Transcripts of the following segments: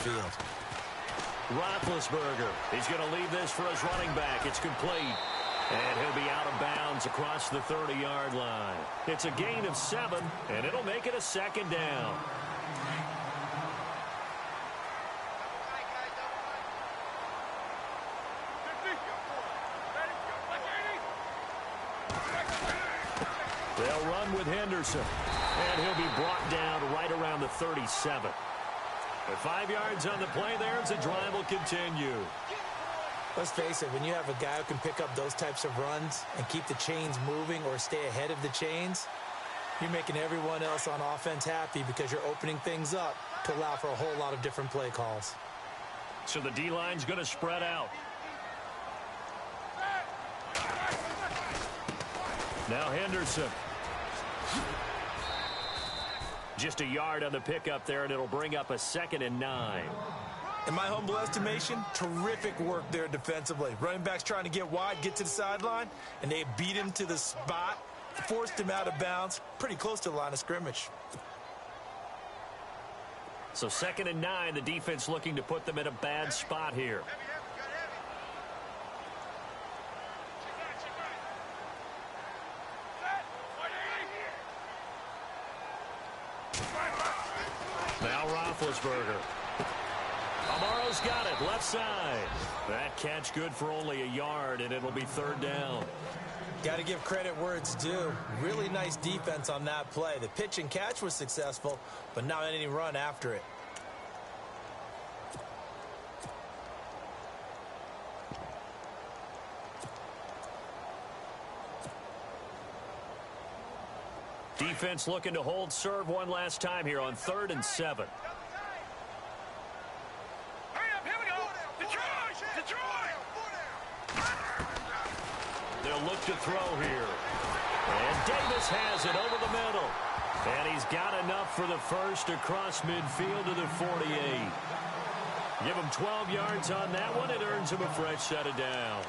field. Roethlisberger. He's going to leave this for his running back. It's complete. And he'll be out of bounds across the 30-yard line. It's a gain of 7, and it'll make it a second down. They'll run with Henderson, and he'll be brought down right around the 37. With 5 yards on the play there, as the drive will continue. Let's face it, when you have a guy who can pick up those types of runs and keep the chains moving or stay ahead of the chains, you're making everyone else on offense happy because you're opening things up to allow for a whole lot of different play calls. So the D-line's going to spread out. Now Henderson. Just a yard on the pickup there, and it'll bring up a 2nd and 9. In my humble estimation, terrific work there defensively. Running backs trying to get wide, get to the sideline, and they beat him to the spot, forced him out of bounds, pretty close to the line of scrimmage. So 2nd and 9, the defense looking to put them in a bad spot here. Now Roethlisberger. Amaro's got it, left side. That catch good for only a yard, and it'll be 3rd down. Got to give credit where it's due. Really nice defense on that play. The pitch and catch was successful, but not any run after it. Defense looking to hold serve one last time here on 3rd and 7. They'll look to throw here. And Davis has it over the middle. And he's got enough for the first across midfield to the 48. Give him 12 yards on that one. It earns him a fresh set of downs.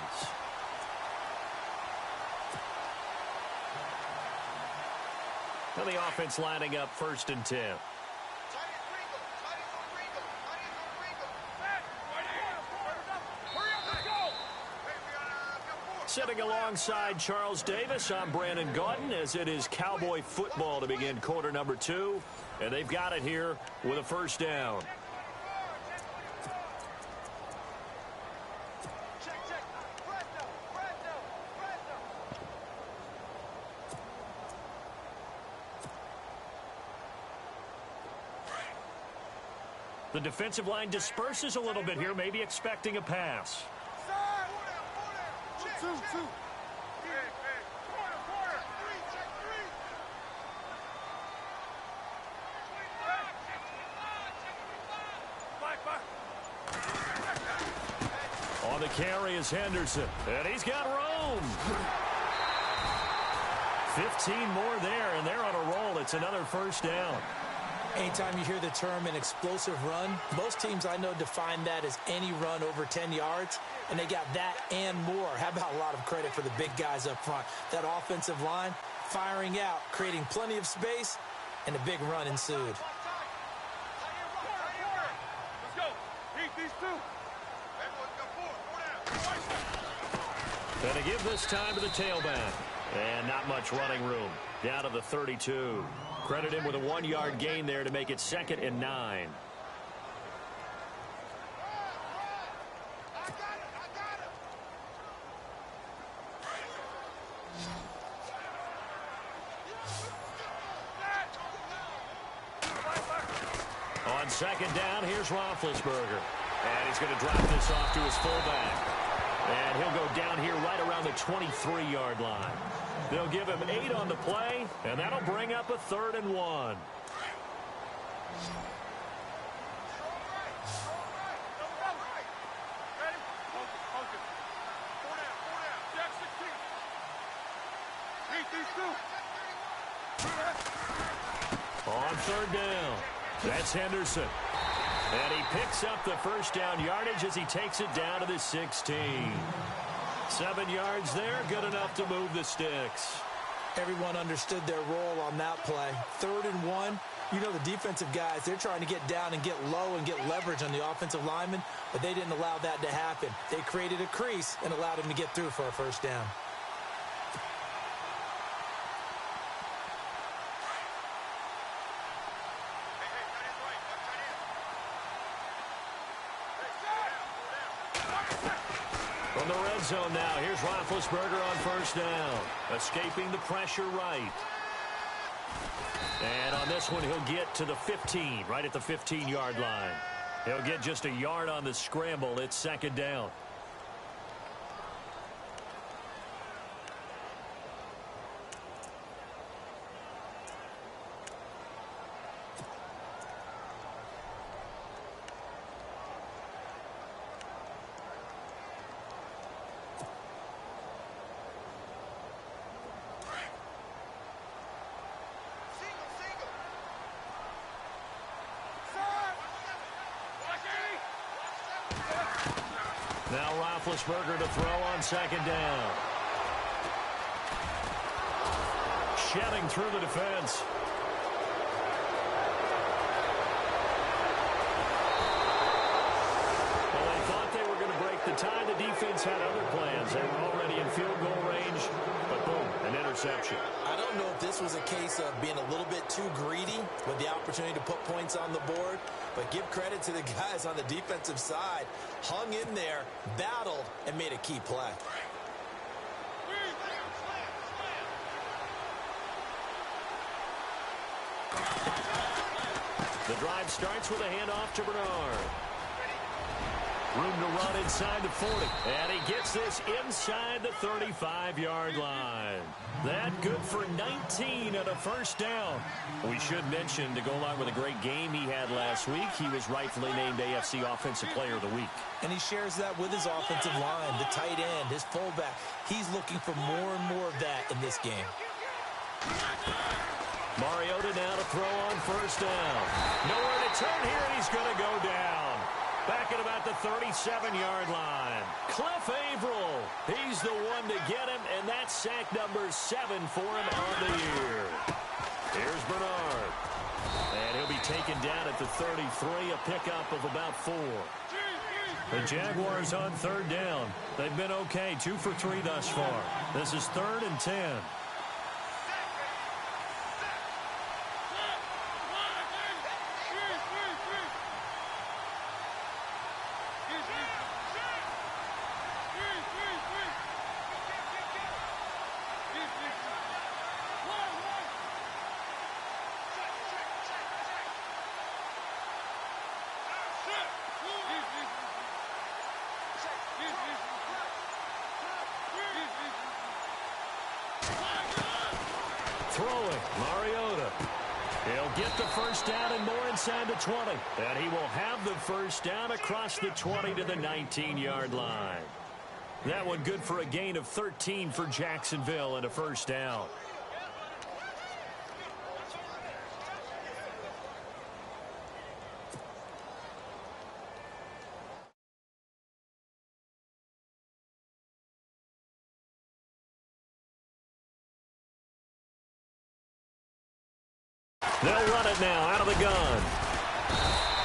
Now the offense lining up 1st and 10. Sitting alongside Charles Davis, I'm Brandon Gaudin, as it is Cowboy football to begin quarter number 2. And they've got it here with a 1st down. The defensive line disperses a little bit here, maybe expecting a pass. On the carry is Henderson, and he's got room. 15 more there, and they're on a roll. It's another 1st down. Anytime you hear the term an explosive run, most teams I know define that as any run over 10 yards, and they got that and more. How about a lot of credit for the big guys up front? That offensive line firing out, creating plenty of space, and a big run ensued. Let's go. Beat these two. And to give this time to the tailback. And not much running room. Down to the 32. Credit him with a 1-yard gain there to make it 2nd and 9. On 2nd down, here's Roethlisberger. And he's going to drop this off to his fullback. And he'll go down here right around the 23-yard line. They'll give him 8 on the play, and that'll bring up a 3rd and 1. On 3rd down, that's Henderson. And he picks up the 1st down yardage as he takes it down to the 16. 7 yards there, good enough to move the sticks. Everyone understood their role on that play. 3rd and 1, You know, the defensive guys, they're trying to get down and get low and get leverage on the offensive lineman, but they didn't allow that to happen. They created a crease and allowed him to get through for a first down. From the red zone now, here's Roethlisberger on first down. Escaping the pressure right. And on this one, he'll get to the 15, right at the 15-yard line. He'll get just a yard on the scramble. It's second down. Now Roethlisberger to throw on second down. Shedding through the defense. Well, they thought they were going to break the tie. The defense had other plans. They were already in field goal range, but boom, an interception. I don't know if this was a case of being a little bit too greedy with the opportunity to put points on the board, but give credit to the guys on the defensive side. Hung in there, battled, and made a key play. The drive starts with a handoff to Bernard. Room to run inside the 40. And he gets this inside the 35-yard line. That good for 19 and a first down. We should mention, to go along with a great game he had last week, he was rightfully named AFC Offensive Player of the Week. And he shares that with his offensive line, the tight end, his fullback. He's looking for more and more of that in this game. Mariota now to throw on first down. Nowhere to turn here, and he's going to go down. Back at about the 37-yard line. Cliff Averill, he's the one to get him, and that's sack number 7 for him on the year. Here's Bernard. And he'll be taken down at the 33, a pickup of about 4. The Jaguars on third down. They've been okay, 2 for 3 thus far. This is 3rd and 10. Throwing, Mariota. He'll get the first down and more inside the 20. And he will have the first down across the 20 to the 19-yard line. That one good for a gain of 13 for Jacksonville and a first down. They'll run it now out of the gun.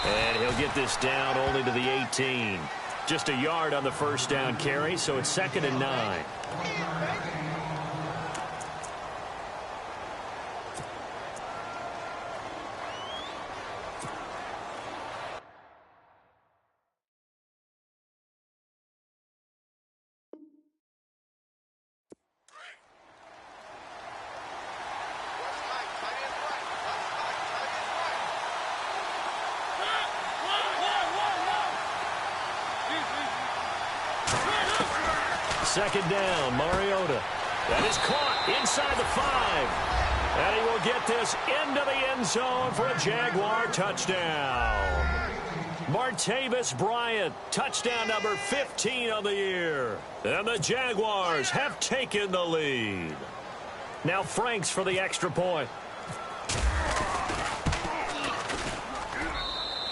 And he'll get this down only to the 18. Just a yard on the first down carry, so it's 2nd and 9. Second down, Mariota. That is caught inside the 5. And he will get this into the end zone for a Jaguar touchdown. Martavis Bryant, touchdown number 15 on the year. And the Jaguars have taken the lead. Now Franks for the extra point.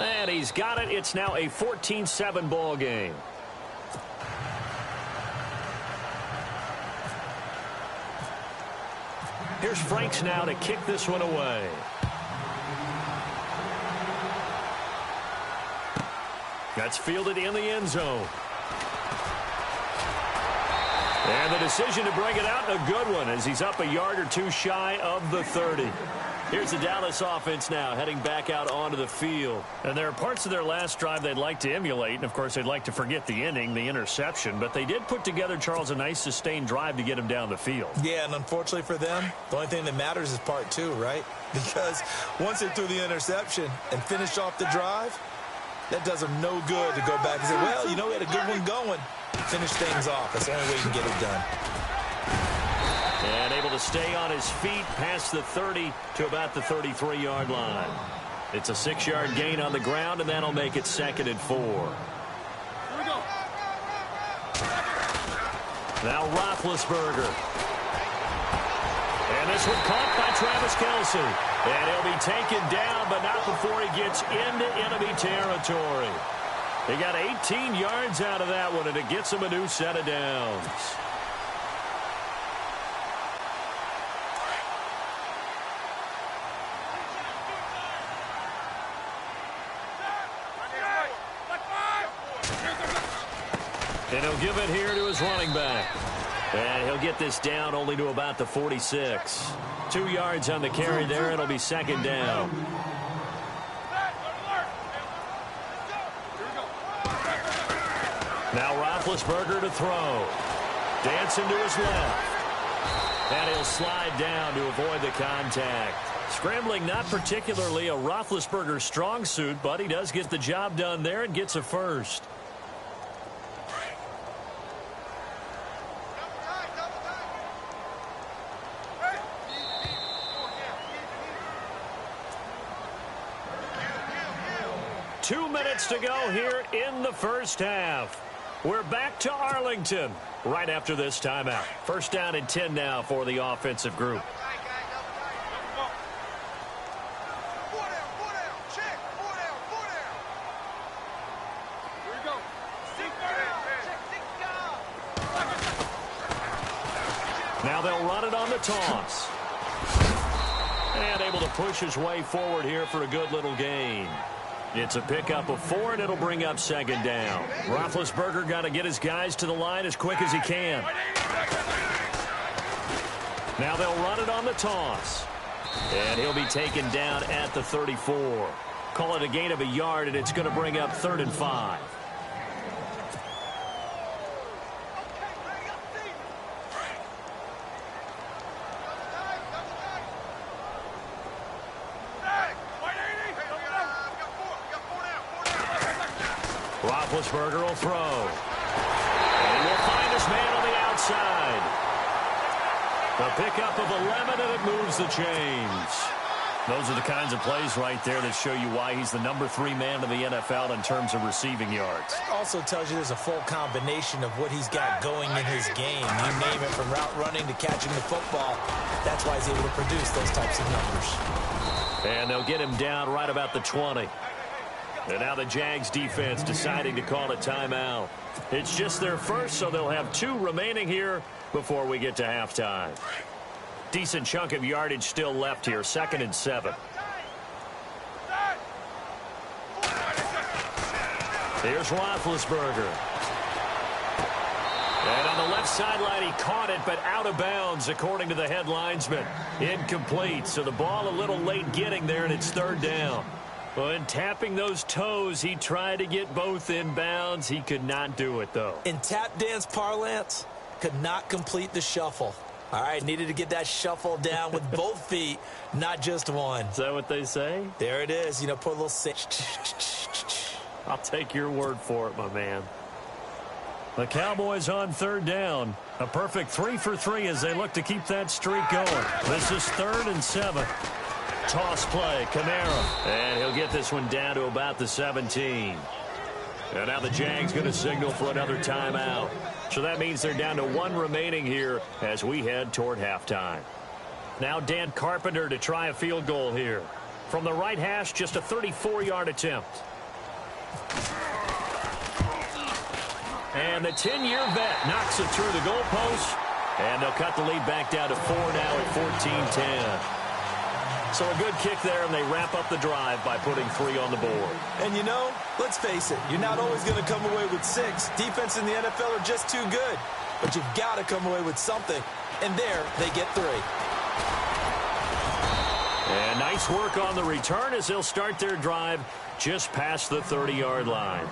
And he's got it. It's now a 14-7 ball game. Here's Franks now to kick this one away. That's fielded in the end zone. And the decision to bring it out, a good one, as he's up a yard or two shy of the 30. Here's the Dallas offense now, heading back out onto the field. And there are parts of their last drive they'd like to emulate. And, of course, they'd like to forget the inning, the interception. But they did put together, Charles, a nice sustained drive to get him down the field. Yeah, and unfortunately for them, the only thing that matters is part two, right? Because once they threw the interception and finished off the drive, that does them no good to go back and say, well, you know, we had a good one going. Finish things off. That's the only way you can get it done. And able to stay on his feet past the 30 to about the 33-yard line. It's a 6-yard gain on the ground, and that'll make it 2nd and 4. Here we go. Now Roethlisberger. And this one caught by Travis Kelce. And he'll be taken down, but not before he gets into enemy territory. He got 18 yards out of that one, and it gets him a new set of downs. And he'll give it here to his running back. And he'll get this down only to about the 46. 2 yards on the carry there. It'll be 2nd down. Now Roethlisberger to throw. Dancing to his left. And he'll slide down to avoid the contact. Scrambling not particularly a Roethlisberger strong suit, but he does get the job done there and gets a first. Two minutes to go here in the first half. We're back to Arlington right after this timeout. 1st down and 10 now for the offensive group. Now they'll run it on the toss. And able to push his way forward here for a good little gain. It's a pickup of 4, and it'll bring up 2nd down. Roethlisberger got to get his guys to the line as quick as he can. Now they'll run it on the toss. And he'll be taken down at the 34. Call it a gain of a yard, and it's going to bring up 3rd and 5. Roethlisberger will throw. And he will find his man on the outside. The pickup of 11, and it moves the chains. Those are the kinds of plays right there that show you why he's the number 3 man in the NFL in terms of receiving yards. Also tells you there's a full combination of what he's got going in his game. You name it, from route running to catching the football. That's why he's able to produce those types of numbers. And they'll get him down right about the 20. And now the Jags defense deciding to call a timeout. It's just their first, so they'll have 2 remaining here before we get to halftime. Decent chunk of yardage still left here. 2nd and 7. Here's Roethlisberger. And on the left sideline, he caught it, but out of bounds, according to the head linesman. Incomplete, so the ball a little late getting there, and it's 3rd down. Well, in tapping those toes, he tried to get both in bounds. He could not do it, though. In tap dance parlance, could not complete the shuffle. All right, needed to get that shuffle down with both feet, not just one. Is that what they say? There it is. You know, put a little... I'll take your word for it, my man. The Cowboys on 3rd down. A perfect 3 for 3 as they look to keep that streak going. This is 3rd and 7. Toss play, Kamara. And he'll get this one down to about the 17. And now the Jags going to signal for another timeout. So that means they're down to 1 remaining here as we head toward halftime. Now Dan Carpenter to try a field goal here. From the right hash, just a 34-yard attempt. And the 10-year vet knocks it through the goalpost. And they'll cut the lead back down to 4 now at 14-10. So a good kick there, and they wrap up the drive by putting 3 on the board. And you know, let's face it, you're not always going to come away with 6. Defense in the NFL are just too good. But you've got to come away with something. And there, they get 3. And nice work on the return as they'll start their drive just past the 30-yard line.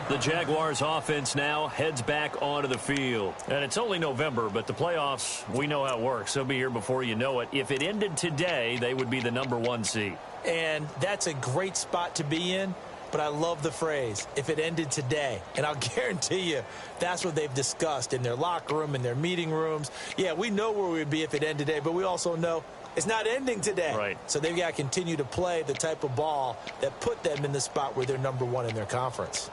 The Jaguars offense now heads back onto the field. And it's only November, but the playoffs, we know how it works. They'll be here before you know it. If it ended today, they would be the #1 seed. And that's a great spot to be in. But I love the phrase, if it ended today. And I'll guarantee you, that's what they've discussed in their locker room, in their meeting rooms. Yeah, we know where we'd be if it ended today, but we also know it's not ending today. Right. So they've got to continue to play the type of ball that put them in the spot where they're #1 in their conference.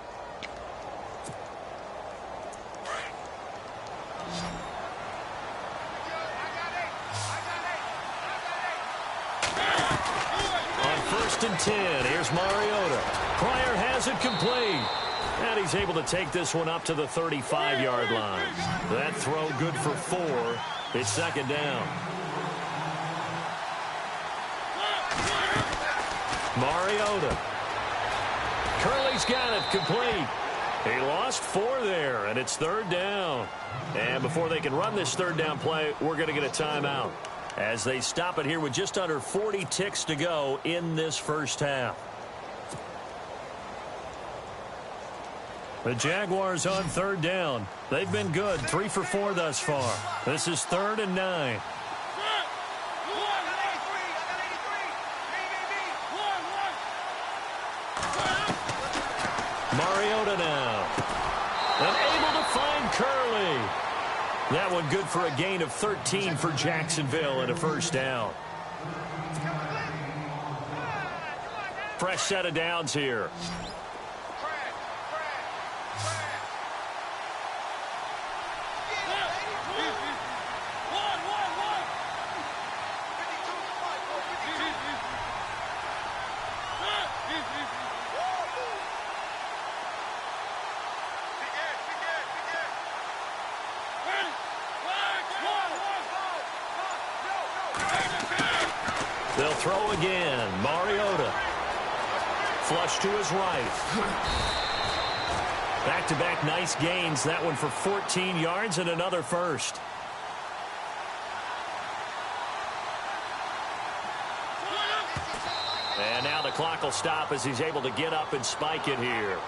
On 1st and 10, here's Mariota. Pryor has it complete. And he's able to take this one up to the 35-yard line. That throw good for 4. It's 2nd down. Mariota. Curley's got it complete. He lost 4 there, and it's 3rd down. And before they can run this 3rd down play, we're going to get a timeout as they stop it here with just under 40 ticks to go in this first half. The Jaguars on 3rd down. They've been good, 3 for 4 thus far. This is 3rd and 9. Mariota now. And able to find Curley. That one good for a gain of 13 for Jacksonville and a 1st down. Fresh set of downs here. They'll throw again. Mariota. Flush to his right. Back-to-back nice gains. That one for 14 yards and another 1st. And now the clock will stop as he's able to get up and spike it here.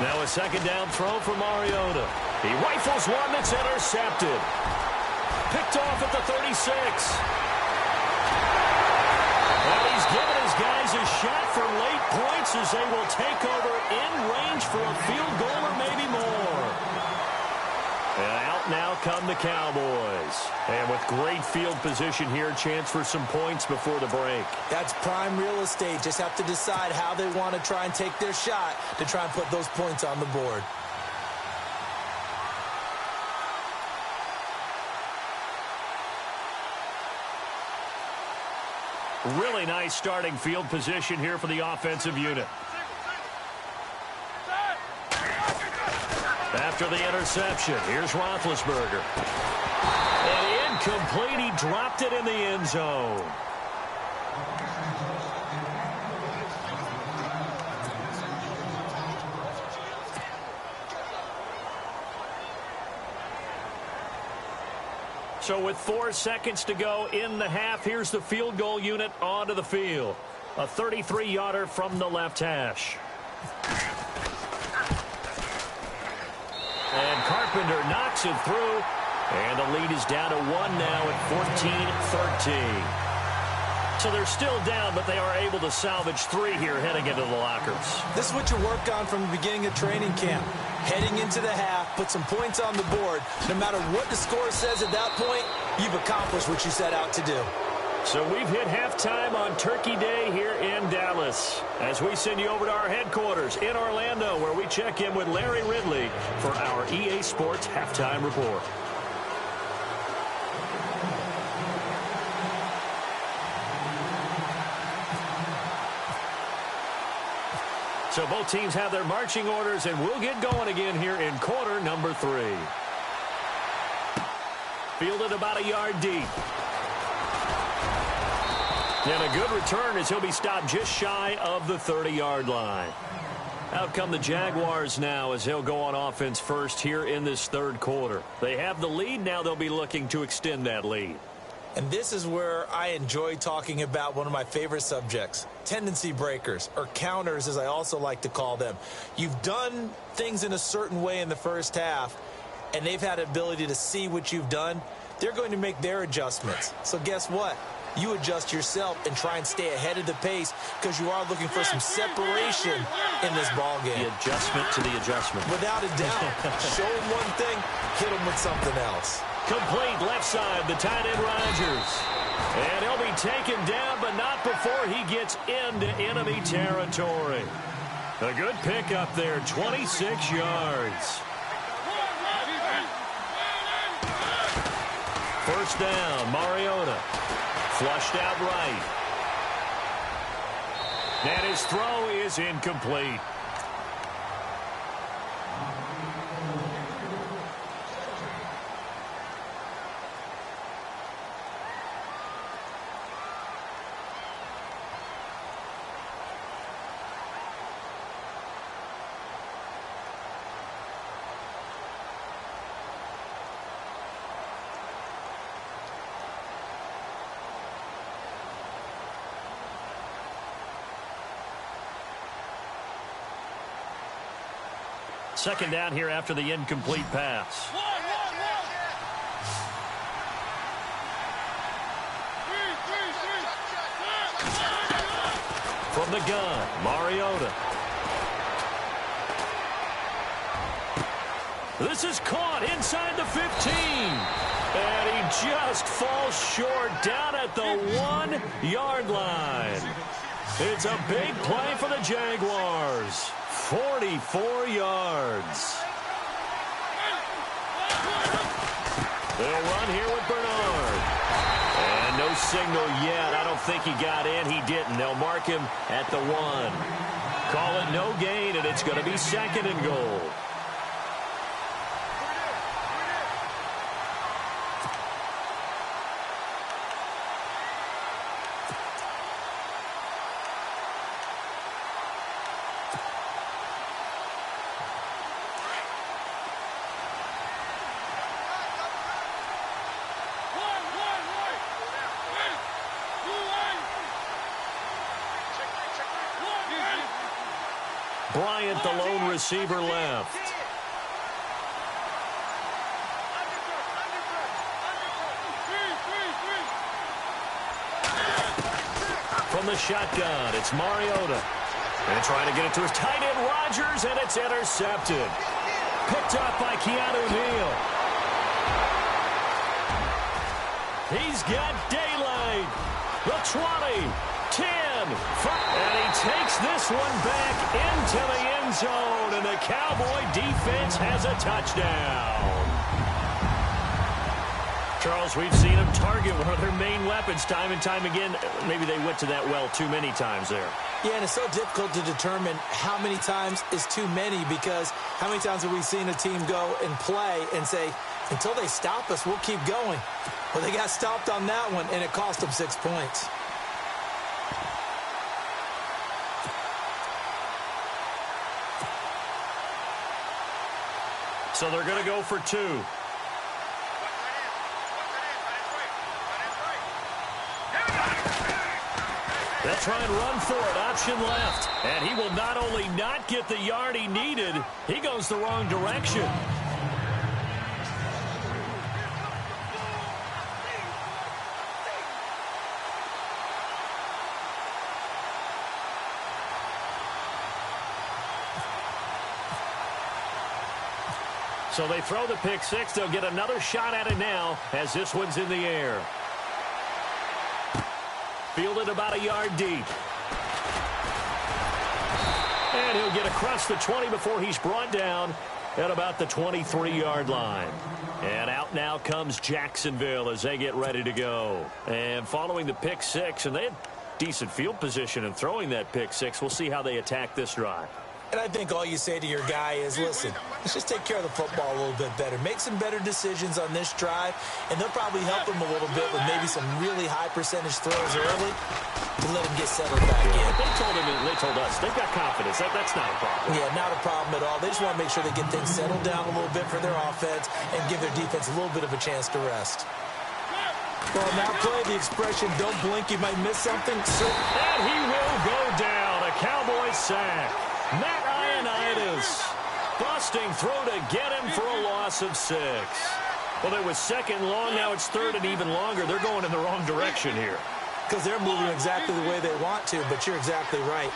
Now a 2nd down throw for Mariota. He rifles one that's intercepted. Picked off at the 36. Well, he's given his guys a shot for late points as they will take over in range for a field goal or maybe more. And out now come the Cowboys. And with great field position here, chance for some points before the break. That's prime real estate. Just have to decide how they want to try and take their shot to try and put those points on the board. Really nice starting field position here for the offensive unit. After the interception, here's Roethlisberger. And incomplete. He dropped it in the end zone. So with 4 seconds to go in the half, here's the field goal unit onto the field. A 33-yarder from the left hash. And Carpenter knocks it through. And the lead is down to 1 now at 14-13. So they're still down, but they are able to salvage 3 here heading into the lockers. This is what you work on from the beginning of training camp. Heading into the half, put some points on the board. No matter what the score says at that point, you've accomplished what you set out to do. So we've hit halftime on Turkey Day here in Dallas. As we send you over to our headquarters in Orlando, where we check in with Larry Ridley for our EA Sports Halftime Report. So both teams have their marching orders, and we'll get going again here in quarter number 3. Fielded about a yard deep. And a good return as he'll be stopped just shy of the 30-yard line. Out come the Jaguars now as they'll go on offense first here in this third quarter. They have the lead. Now they'll be looking to extend that lead. And this is where I enjoy talking about one of my favorite subjects, tendency breakers, or counters as I also like to call them. You've done things in a certain way in the first half, and they've had the ability to see what you've done. They're going to make their adjustments. So guess what? You adjust yourself and try and stay ahead of the pace because you are looking for some separation in this ball game. The adjustment to the adjustment. Without a doubt. Show them one thing, hit them with something else. Complete left side, the tight end Rodgers. And he'll be taken down, but not before he gets into enemy territory. A good pickup there, 26 yards. First down, Mariota. Flushed out right. And his throw is incomplete. Second down here after the incomplete pass. From the gun, Mariota. This is caught inside the 15. And he just falls short down at the 1-yard line. It's a big play for the Jaguars. 44 yards. They'll run here with Bernard. And no signal yet. I don't think he got in. He didn't. They'll mark him at the 1. Call it no gain, and it's going to be second and goal. Bryant, the lone receiver, left. From the shotgun, it's Mariota. And trying to get it to his tight end, Rodgers, and it's intercepted. Picked up by Keanu Neal. He's got daylight. The 20. 10, 5, and he takes this one back into the end zone, and the Cowboy defense has a touchdown. Charles, we've seen them target one of their main weapons time and time again. Maybe they went to that well too many times there. Yeah, and it's so difficult to determine how many times is too many because how many times have we seen a team go and play and say, until they stop us, we'll keep going. Well, they got stopped on that one, and it cost them 6 points. So they're going to go for 2. They'll try and run for it. Option left. And he will not only not get the yard he needed, he goes the wrong direction. So they throw the pick six. They'll get another shot at it now as this one's in the air. Fielded about a yard deep. And he'll get across the 20 before he's brought down at about the 23-yard line. And out now comes Jacksonville as they get ready to go. And following the pick six, and they had decent field position in throwing that pick six. We'll see how they attack this drive. And I think all you say to your guy is, listen, let's just take care of the football a little bit better. Make some better decisions on this drive, and they'll probably help him a little bit with maybe some really high percentage throws early to let him get settled back in. They told us, they've got confidence. That's not a problem. Yeah, not a problem at all. They just want to make sure they get things settled down a little bit for their offense and give their defense a little bit of a chance to rest. Well, now play the expression, don't blink, you might miss something. And he will go down. A Cowboy sack. Matt Ioannidis busting through to get him for a loss of 6. Well, it was second and long. Now it's third and even longer. They're going in the wrong direction here. Because they're moving exactly the way they want to, but you're exactly right.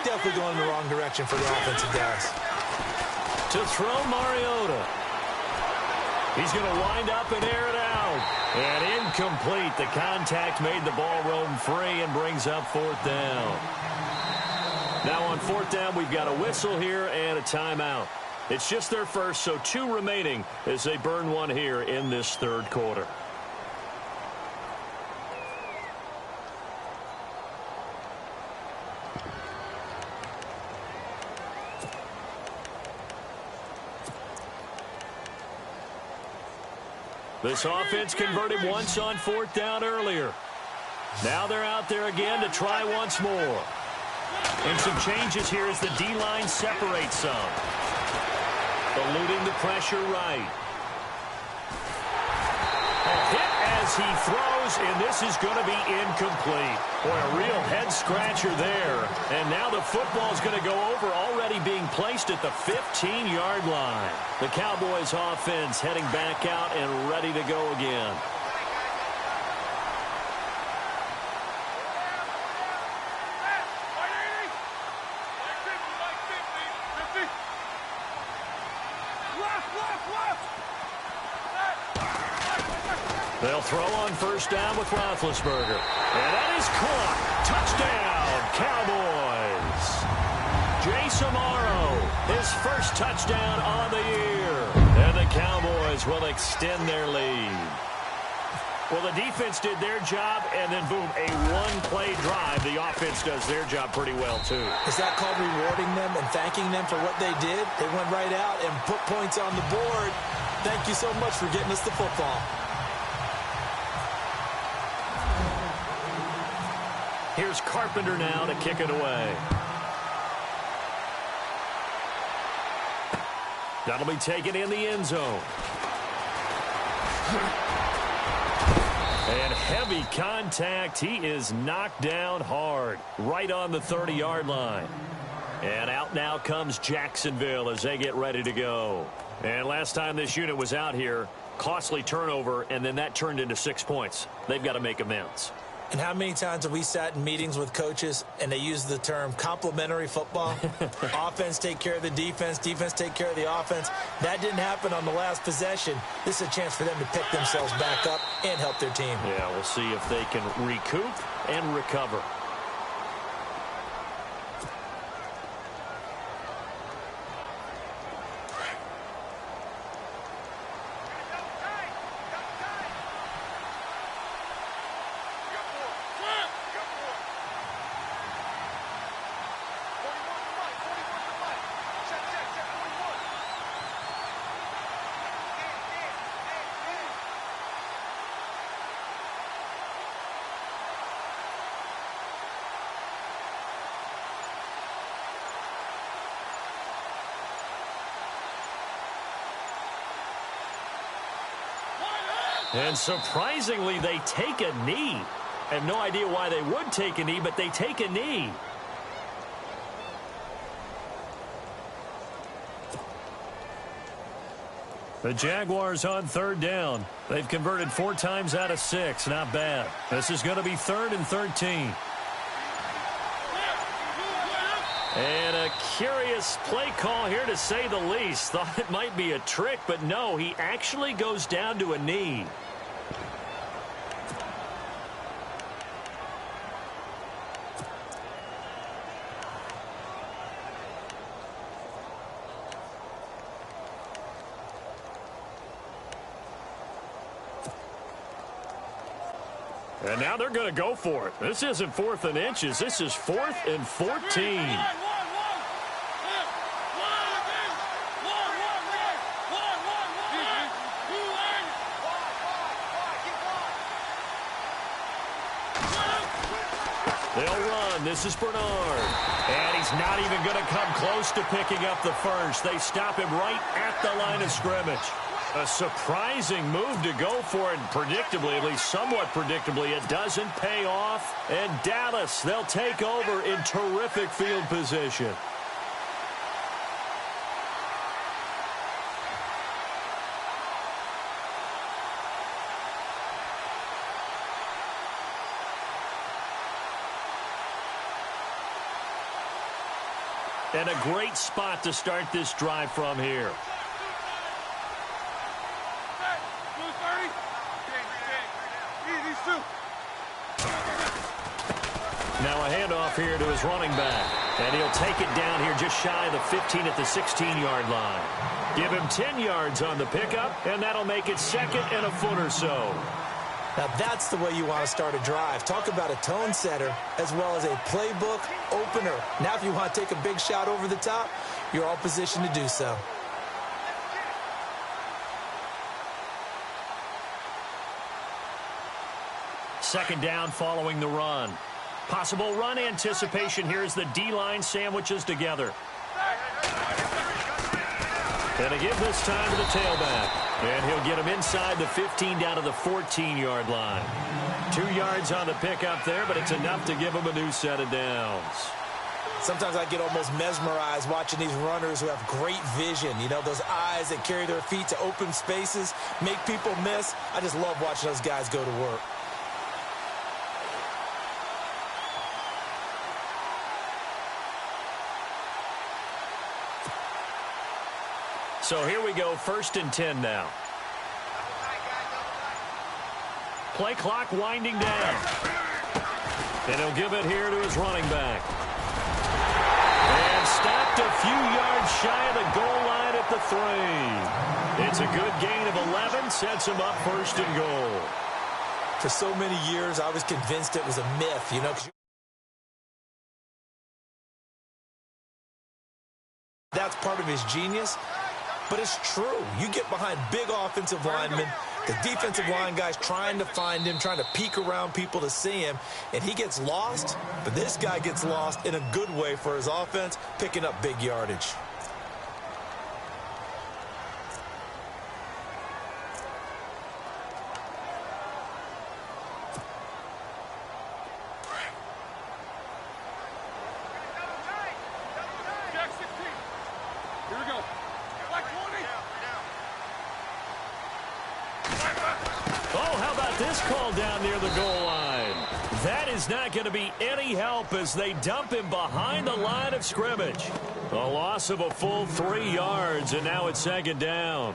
Definitely going in the wrong direction for the offensive guys. To throw Mariota. He's going to wind up and air it out. And incomplete. The contact made the ball roam free and brings up fourth down. Now on fourth down, we've got a whistle here and a timeout. It's just their first, so 2 remaining as they burn one here in this third quarter. This offense converted once on fourth down earlier. Now they're out there again to try once more. And some changes here as the D-line separates some. Eluding the pressure right. A hit as he throws, and this is going to be incomplete. Boy, a real head-scratcher there. And now the football's going to go over, already being placed at the 15-yard line. The Cowboys offense heading back out and ready to go again. They'll throw on first down with Roethlisberger. And that is caught. Touchdown, Cowboys. Jason Morrow, his first touchdown on the year. And the Cowboys will extend their lead. Well, the defense did their job, and then, boom, a one-play drive. The offense does their job pretty well, too. Is that called rewarding them and thanking them for what they did? They went right out and put points on the board. Thank you so much for getting us the football. Here's Carpenter now to kick it away. That'll be taken in the end zone. And heavy contact. He is knocked down hard right on the 30-yard line. And out now comes Jacksonville as they get ready to go. And last time this unit was out here, costly turnover, and then that turned into 6 points. They've got to make amends. And how many times have we sat in meetings with coaches and they use the term complementary football? Offense take care of the defense, defense take care of the offense. That didn't happen on the last possession. This is a chance for them to pick themselves back up and help their team. Yeah, we'll see if they can recoup and recover. And surprisingly, they take a knee. I have no idea why they would take a knee, but they take a knee. The Jaguars on third down. They've converted 4 times out of 6. Not bad. This is going to be 3rd and 13. And a curious play call here, to say the least. Thought it might be a trick, but no, he actually goes down to a knee. And now they're going to go for it. This isn't 4th and inches. This is 4th and 14. They'll run. This is Bernard. And he's not even going to come close to picking up the first. They stop him right at the line of scrimmage. A surprising move to go for it, and predictably, at least somewhat predictably, it doesn't pay off. And Dallas, they'll take over in terrific field position. And a great spot to start this drive from here. Now a handoff here to his running back. And he'll take it down here just shy of the 15 at the 16-yard line. Give him 10 yards on the pickup, and that'll make it 2nd and a foot or so. Now that's the way you want to start a drive. Talk about a tone setter as well as a playbook opener. Now if you want to take a big shot over the top, you're all positioned to do so. Second down following the run. Possible run anticipation here as the D-line sandwiches together. And a give this time to the tailback. And he'll get him inside the 15 down to the 14-yard line. 2 yards on the pickup there, but it's enough to give him a new set of downs. Sometimes I get almost mesmerized watching these runners who have great vision. You know, those eyes that carry their feet to open spaces, make people miss. I just love watching those guys go to work. So here we go, 1st and 10 now. Play clock winding down. And he'll give it here to his running back. And stopped a few yards shy of the goal line at the 3. It's a good gain of 11, sets him up 1st and goal. For so many years, I was convinced it was a myth, you know, 'cause that's part of his genius. But it's true. You get behind big offensive linemen, the defensive line guys trying to find him, trying to peek around people to see him, and he gets lost. But this guy gets lost in a good way for his offense, picking up big yardage. Not going to be any help as they dump him behind the line of scrimmage. A loss of a full 3 yards, and now it's 2nd down.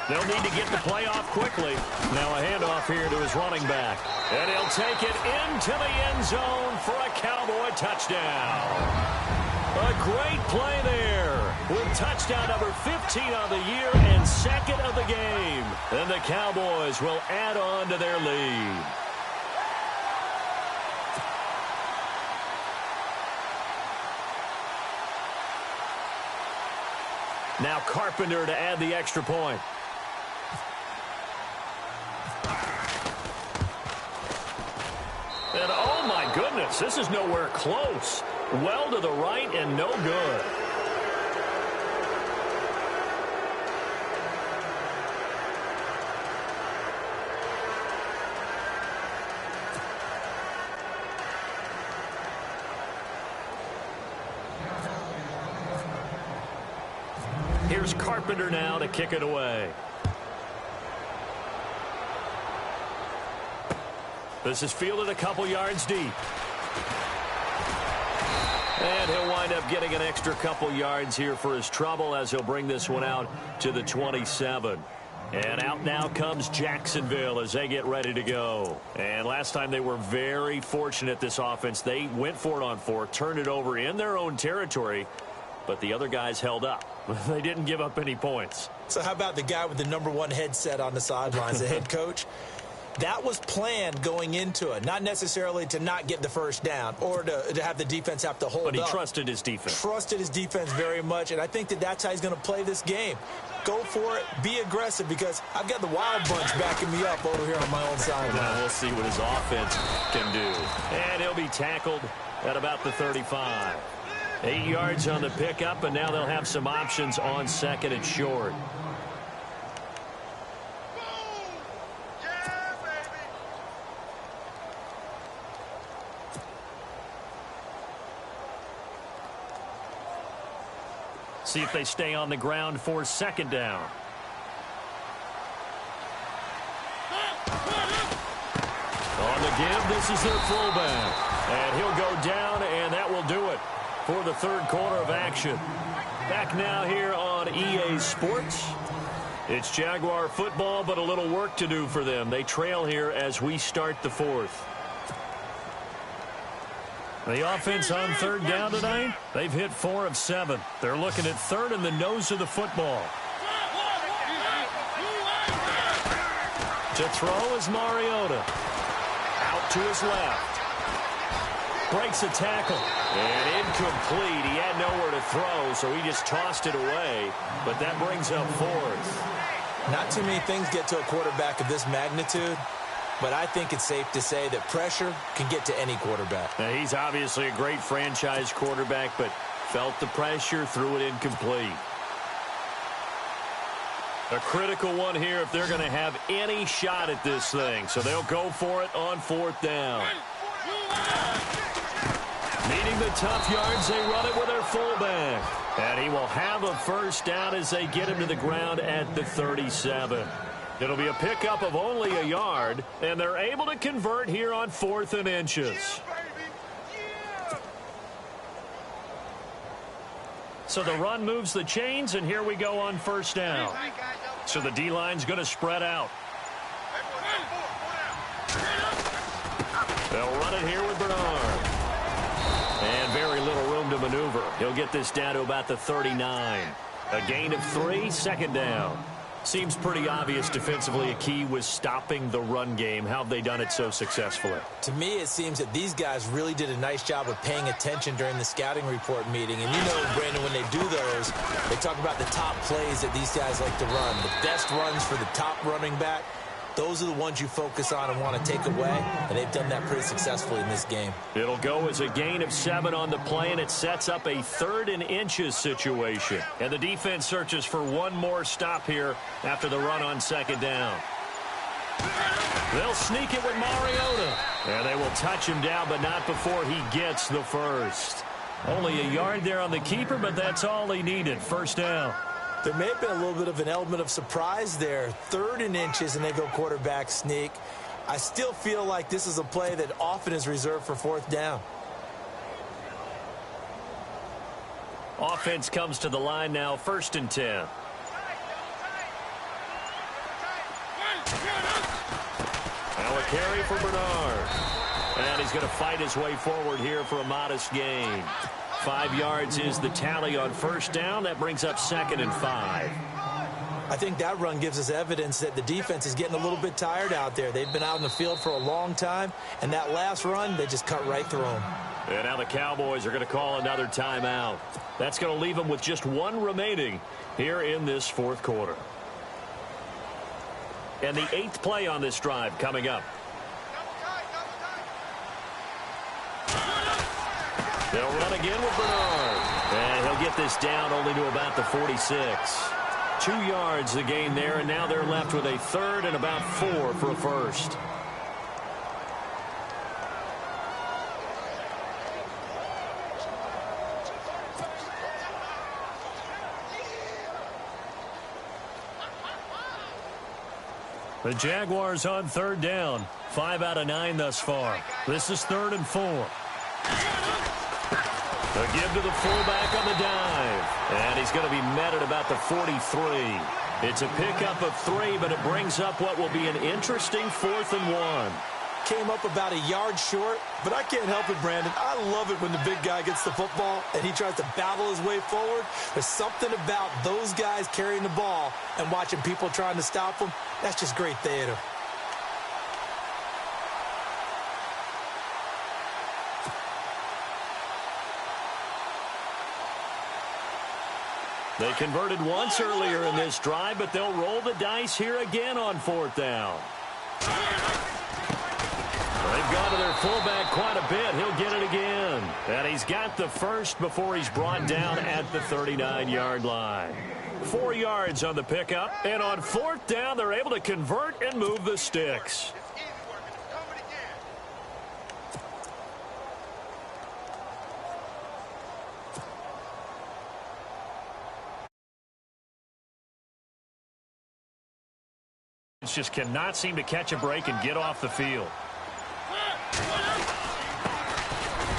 They'll need to get the play off quickly. Now a handoff here to his running back. And he'll take it into the end zone for a Cowboy touchdown. A great play there with touchdown number 15 on the year and 2nd of the game. And the Cowboys will add on to their lead. Now Carpenter to add the extra point. And oh my goodness, this is nowhere close. Well to the right and no good. Here's Carpenter now to kick it away. This is fielded a couple yards deep. And he'll wind up getting an extra couple yards here for his trouble as he'll bring this one out to the 27. And out now comes Jacksonville as they get ready to go. And last time they were very fortunate, this offense. They went for it on 4, turned it over in their own territory, but the other guys held up. They didn't give up any points. So how about the guy with the #1 headset on the sidelines, the head coach? That was planned going into it, not necessarily to not get the first down or to have the defense have to hold up. But he trusted his defense. Trusted his defense very much, and I think that's how he's going to play this game. Go for it, be aggressive, because I've got the wild bunch backing me up over here on my own side. Now we'll see what his offense can do. And he'll be tackled at about the 35. 8 yards on the pickup, and now they'll have some options on 2nd and short. See if they stay on the ground for 2nd down. On the give, this is their fullback. And he'll go down, and that will do it for the 3rd quarter of action. Back now here on EA Sports. It's Jaguar football, but a little work to do for them. They trail here as we start the 4th. The offense on 3rd down tonight, they've hit 4 of 7. They're looking at 3rd in the nose of the football. To throw is Mariota. Out to his left. Breaks a tackle. And incomplete. He had nowhere to throw, so he just tossed it away. But that brings up 4th. Not too many things get to a quarterback of this magnitude. But I think it's safe to say that pressure can get to any quarterback. Now, he's obviously a great franchise quarterback, but felt the pressure, threw it incomplete. A critical one here if they're going to have any shot at this thing. So they'll go for it on 4th down. Needing the tough yards, they run it with their fullback. And he will have a 1st down as they get him to the ground at the 37. It'll be a pickup of only a yard, and they're able to convert here on 4th and inches. So the run moves the chains, and here we go on 1st down. So the D-line's going to spread out. They'll run it here with Bernard. And very little room to maneuver. He'll get this down to about the 39. A gain of 3, 2nd down. Seems pretty obvious defensively a key was stopping the run game. How have they done it so successfully? To me, it seems that these guys really did a nice job of paying attention during the scouting report meeting. And you know, Brandon, when they do those, they talk about the top plays that these guys like to run. The best runs for the top running back. Those are the ones you focus on and want to take away, and they've done that pretty successfully in this game. It'll go as a gain of 7 on the play, and it sets up a 3rd and inches situation. And the defense searches for one more stop here after the run on 2nd down. They'll sneak it with Mariota. And they will touch him down, but not before he gets the 1st. Only a yard there on the keeper, but that's all he needed. 1st down. There may have been a little bit of an element of surprise there. 3rd and inches, and they go quarterback sneak. I still feel like this is a play that often is reserved for 4th down. Offense comes to the line now, 1st and 10. Now a carry for Bernard. And he's going to fight his way forward here for a modest gain. 5 yards is the tally on 1st down. That brings up 2nd and 5. I think that run gives us evidence that the defense is getting a little bit tired out there. They've been out in the field for a long time, and that last run, they just cut right through them. And now the Cowboys are going to call another timeout. That's going to leave them with just 1 remaining here in this 4th quarter. And the 8th play on this drive coming up. They'll run again with Bernard. And he'll get this down only to about the 46. 2 yards the gain there, and now they're left with a 3rd and about 4 for a 1st. The Jaguars on 3rd down. 5 out of 9 thus far. This is 3rd and 4. A give to the fullback on the dive. And he's going to be met at about the 43. It's a pickup of 3, but it brings up what will be an interesting 4th and 1. Came up about a yard short, but I can't help it, Brandon. I love it when the big guy gets the football and he tries to battle his way forward. There's something about those guys carrying the ball and watching people trying to stop them. That's just great theater. They converted once earlier in this drive, but they'll roll the dice here again on 4th down. They've gone to their fullback quite a bit. He'll get it again. And he's got the first before he's brought down at the 39-yard line. 4 yards on the pickup. And on 4th down, they're able to convert and move the sticks. Just cannot seem to catch a break and get off the field.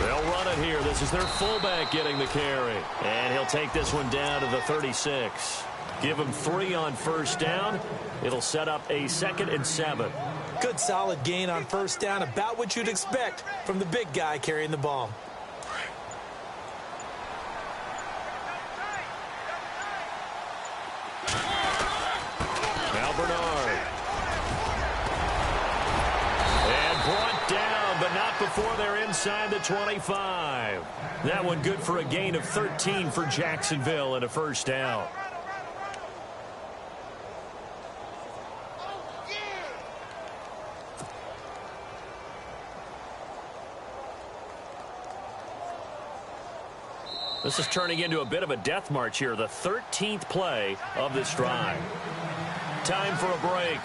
They'll run it here. This is their fullback getting the carry. And he'll take this one down to the 36. Give him 3 on 1st down. It'll set up a 2nd and 7. Good solid gain on 1st down, about what you'd expect from the big guy carrying the ball. Now Bernard. And brought down, but not before they're inside the 25. That one good for a gain of 13 for Jacksonville and a 1st down. This is turning into a bit of a death march here, the 13th play of this drive. Time for a break.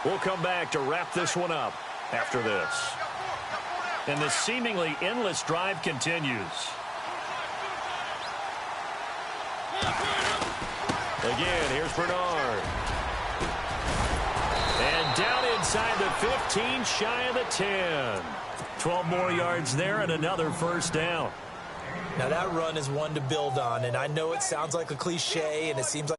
We'll come back to wrap this one up after this. And the seemingly endless drive continues. Again, here's Bernard. And down inside the 15, shy of the 10. 12 more yards there and another 1st down. Now, that run is one to build on, and I know it sounds like a cliche, and it seems like